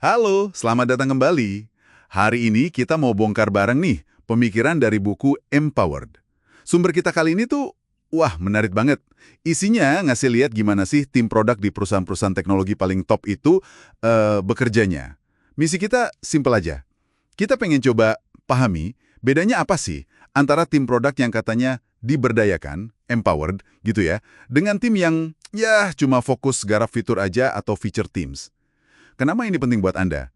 Halo, selamat datang kembali. Hari ini kita mau bongkar bareng nih pemikiran dari buku Empowered. Sumber kita kali ini tuh, wah menarik banget. Isinya ngasih lihat gimana sih tim produk di perusahaan-perusahaan teknologi paling top itu bekerjanya. Misi kita simpel aja. Kita pengen coba pahami bedanya apa sih antara tim produk yang katanya diberdayakan, empowered gitu ya, dengan tim yang ya cuma fokus garap fitur aja atau feature teams. Kenapa ini penting buat Anda?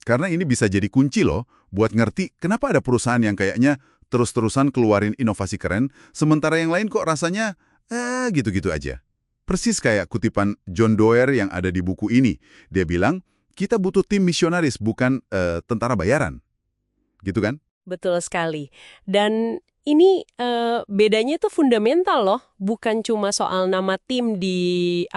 Karena ini bisa jadi kunci loh buat ngerti kenapa ada perusahaan yang kayaknya terus-terusan keluarin inovasi keren, sementara yang lain kok rasanya gitu-gitu aja. Persis kayak kutipan John Doerr yang ada di buku ini. Dia bilang, kita butuh tim misionaris, bukan tentara bayaran. Gitu kan? Betul sekali. Dan ini bedanya itu fundamental loh, bukan cuma soal nama tim di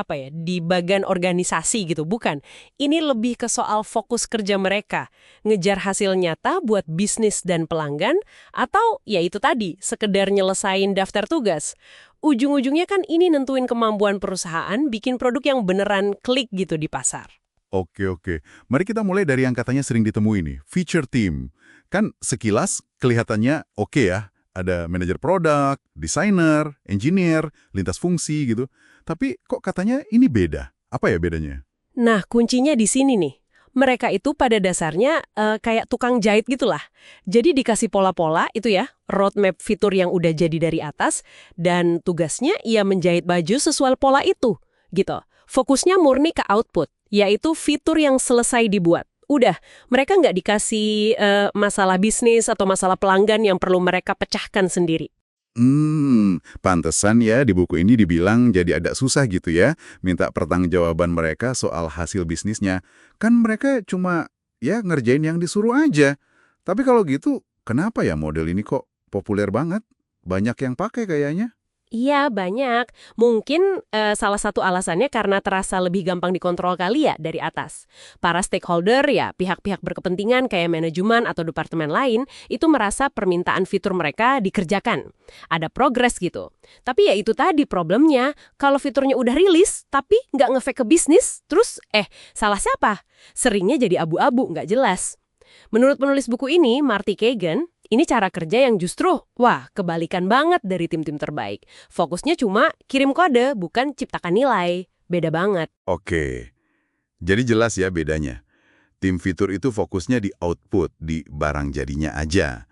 bagian organisasi gitu, bukan. Ini lebih ke soal fokus kerja mereka, ngejar hasil nyata buat bisnis dan pelanggan, atau ya itu tadi, sekedar nyelesain daftar tugas. Ujung-ujungnya kan ini nentuin kemampuan perusahaan bikin produk yang beneran klik gitu di pasar. Oke. Mari kita mulai dari yang katanya sering ditemui nih, feature team. Kan sekilas kelihatannya oke ya, ada manajer produk, desainer, engineer, lintas fungsi gitu. Tapi kok katanya ini beda? Apa ya bedanya? Nah, kuncinya di sini nih. Mereka itu pada dasarnya kayak tukang jahit gitulah. Jadi dikasih pola-pola itu ya, roadmap fitur yang udah jadi dari atas, dan tugasnya ia menjahit baju sesuai pola itu, gitu. Fokusnya murni ke output, yaitu fitur yang selesai dibuat. Udah, mereka nggak dikasih masalah bisnis atau masalah pelanggan yang perlu mereka pecahkan sendiri. Pantesan ya di buku ini dibilang jadi agak susah gitu ya, minta pertanggungjawaban mereka soal hasil bisnisnya. Kan mereka cuma ya ngerjain yang disuruh aja. Tapi kalau gitu, kenapa ya model ini kok populer banget? Banyak yang pakai kayaknya. Iya, banyak. Mungkin salah satu alasannya karena terasa lebih gampang dikontrol kali ya dari atas. Para stakeholder ya, pihak-pihak berkepentingan kayak manajemen atau departemen lain, itu merasa permintaan fitur mereka dikerjakan. Ada progres gitu. Tapi ya itu tadi problemnya, kalau fiturnya udah rilis, tapi nggak ngefek ke bisnis, terus salah siapa? Seringnya jadi abu-abu, nggak jelas. Menurut penulis buku ini, Marty Kagan, ini cara kerja yang justru, wah, kebalikan banget dari tim-tim terbaik. Fokusnya cuma kirim kode, bukan ciptakan nilai. Beda banget. Oke, jadi jelas ya bedanya. Tim fitur itu fokusnya di output, di barang jadinya aja.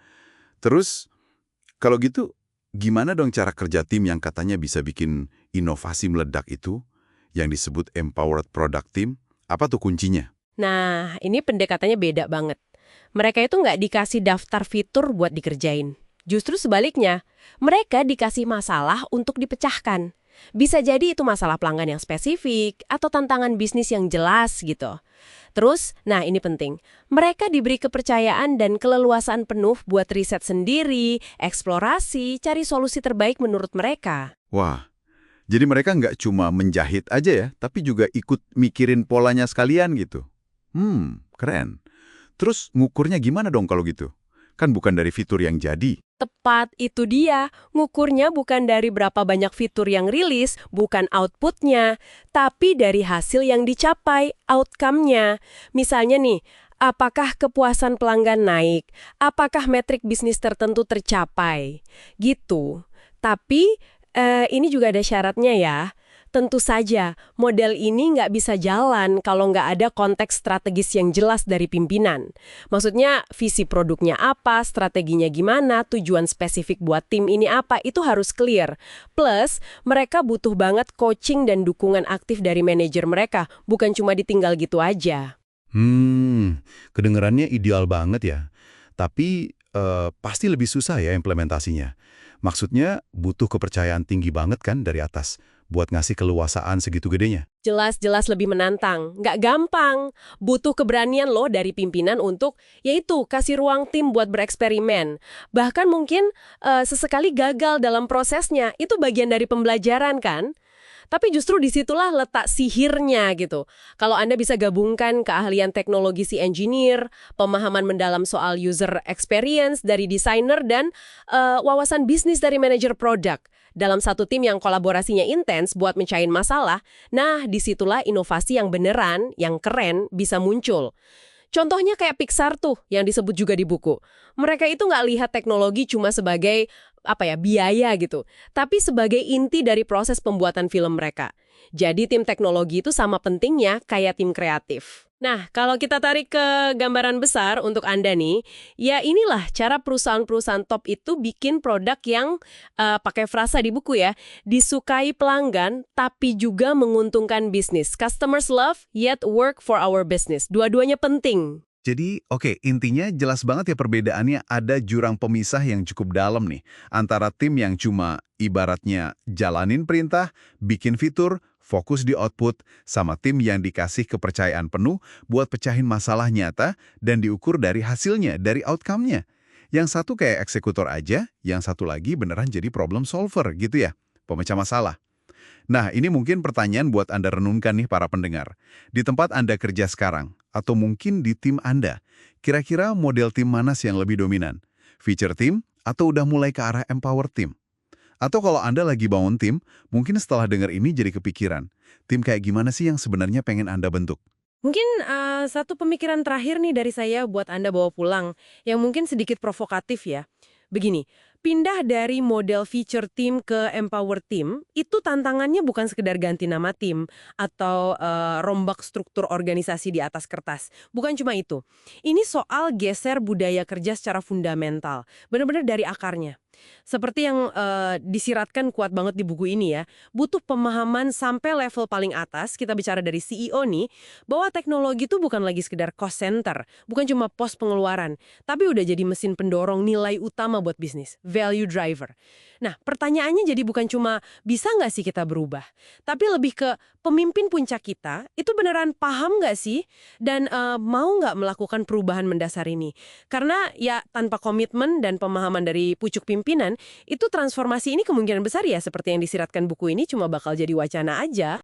Terus, kalau gitu, gimana dong cara kerja tim yang katanya bisa bikin inovasi meledak itu, yang disebut empowered product team? Apa tuh kuncinya? Nah, ini pendekatannya beda banget. Mereka itu nggak dikasih daftar fitur buat dikerjain. Justru sebaliknya, mereka dikasih masalah untuk dipecahkan. Bisa jadi itu masalah pelanggan yang spesifik atau tantangan bisnis yang jelas gitu. Terus, nah ini penting, mereka diberi kepercayaan dan keleluasaan penuh buat riset sendiri, eksplorasi, cari solusi terbaik menurut mereka. Wah, jadi mereka nggak cuma menjahit aja ya, tapi juga ikut mikirin polanya sekalian gitu. Keren. Terus ngukurnya gimana dong kalau gitu? Kan bukan dari fitur yang jadi. Tepat, itu dia. Ngukurnya bukan dari berapa banyak fitur yang rilis, bukan outputnya, tapi dari hasil yang dicapai, outcome-nya. Misalnya nih, apakah kepuasan pelanggan naik? Apakah metrik bisnis tertentu tercapai? Gitu. Tapi, ini juga ada syaratnya ya. Tentu saja, model ini nggak bisa jalan kalau nggak ada konteks strategis yang jelas dari pimpinan. Maksudnya, visi produknya apa, strateginya gimana, tujuan spesifik buat tim ini apa, itu harus clear. Plus, mereka butuh banget coaching dan dukungan aktif dari manajer mereka, bukan cuma ditinggal gitu aja. Kedengarannya ideal banget ya. Tapi pasti lebih susah ya implementasinya. Maksudnya butuh kepercayaan tinggi banget kan dari atas buat ngasih keluasaan segitu gedenya. Jelas-jelas lebih menantang. Nggak gampang. Butuh keberanian loh dari pimpinan untuk, yaitu, kasih ruang tim buat bereksperimen. Bahkan mungkin sesekali gagal dalam prosesnya. Itu bagian dari pembelajaran kan? Tapi justru disitulah letak sihirnya gitu. Kalau Anda bisa gabungkan keahlian teknologi si engineer, pemahaman mendalam soal user experience dari desainer, dan wawasan bisnis dari manajer produk. dalam satu tim yang kolaborasinya intens buat mencahin masalah, nah disitulah inovasi yang beneran, yang keren, bisa muncul. Contohnya kayak Pixar tuh, yang disebut juga di buku. Mereka itu nggak lihat teknologi cuma sebagai biaya gitu, tapi sebagai inti dari proses pembuatan film mereka. Jadi tim teknologi itu sama pentingnya kayak tim kreatif. Nah, kalau kita tarik ke gambaran besar untuk Anda nih, ya inilah cara perusahaan-perusahaan top itu bikin produk yang pakai frasa di buku ya, disukai pelanggan tapi juga menguntungkan bisnis. Customers love yet work for our business. Dua-duanya penting. Jadi, oke, intinya jelas banget ya perbedaannya ada jurang pemisah yang cukup dalam nih antara tim yang cuma ibaratnya jalanin perintah, bikin fitur, fokus di output, sama tim yang dikasih kepercayaan penuh buat pecahin masalah nyata dan diukur dari hasilnya, dari outcome-nya. Yang satu kayak eksekutor aja, yang satu lagi beneran jadi problem solver gitu ya, pemecah masalah. Nah, ini mungkin pertanyaan buat Anda renungkan nih para pendengar. Di tempat Anda kerja sekarang, atau mungkin di tim Anda, kira-kira model tim mana sih yang lebih dominan? Feature team, atau udah mulai ke arah empower team? Atau kalau Anda lagi bangun tim, mungkin setelah dengar ini jadi kepikiran, tim kayak gimana sih yang sebenarnya pengen Anda bentuk? Mungkin satu pemikiran terakhir nih dari saya buat Anda bawa pulang, yang mungkin sedikit provokatif ya. Begini, pindah dari model feature team ke empower team, itu tantangannya bukan sekedar ganti nama tim atau rombak struktur organisasi di atas kertas. Bukan cuma itu. Ini soal geser budaya kerja secara fundamental, benar-benar dari akarnya. Seperti yang disiratkan kuat banget di buku ini ya, butuh pemahaman sampai level paling atas, kita bicara dari CEO nih, bahwa teknologi itu bukan lagi sekedar cost center, bukan cuma pos pengeluaran, tapi udah jadi mesin pendorong nilai utama buat bisnis, value driver. Nah, pertanyaannya jadi bukan cuma bisa nggak sih kita berubah, tapi lebih ke pemimpin puncak kita, itu beneran paham nggak sih, dan mau nggak melakukan perubahan mendasar ini. Karena ya tanpa komitmen dan pemahaman dari pucuk pimpinan, itu transformasi ini kemungkinan besar ya seperti yang disiratkan buku ini cuma bakal jadi wacana aja.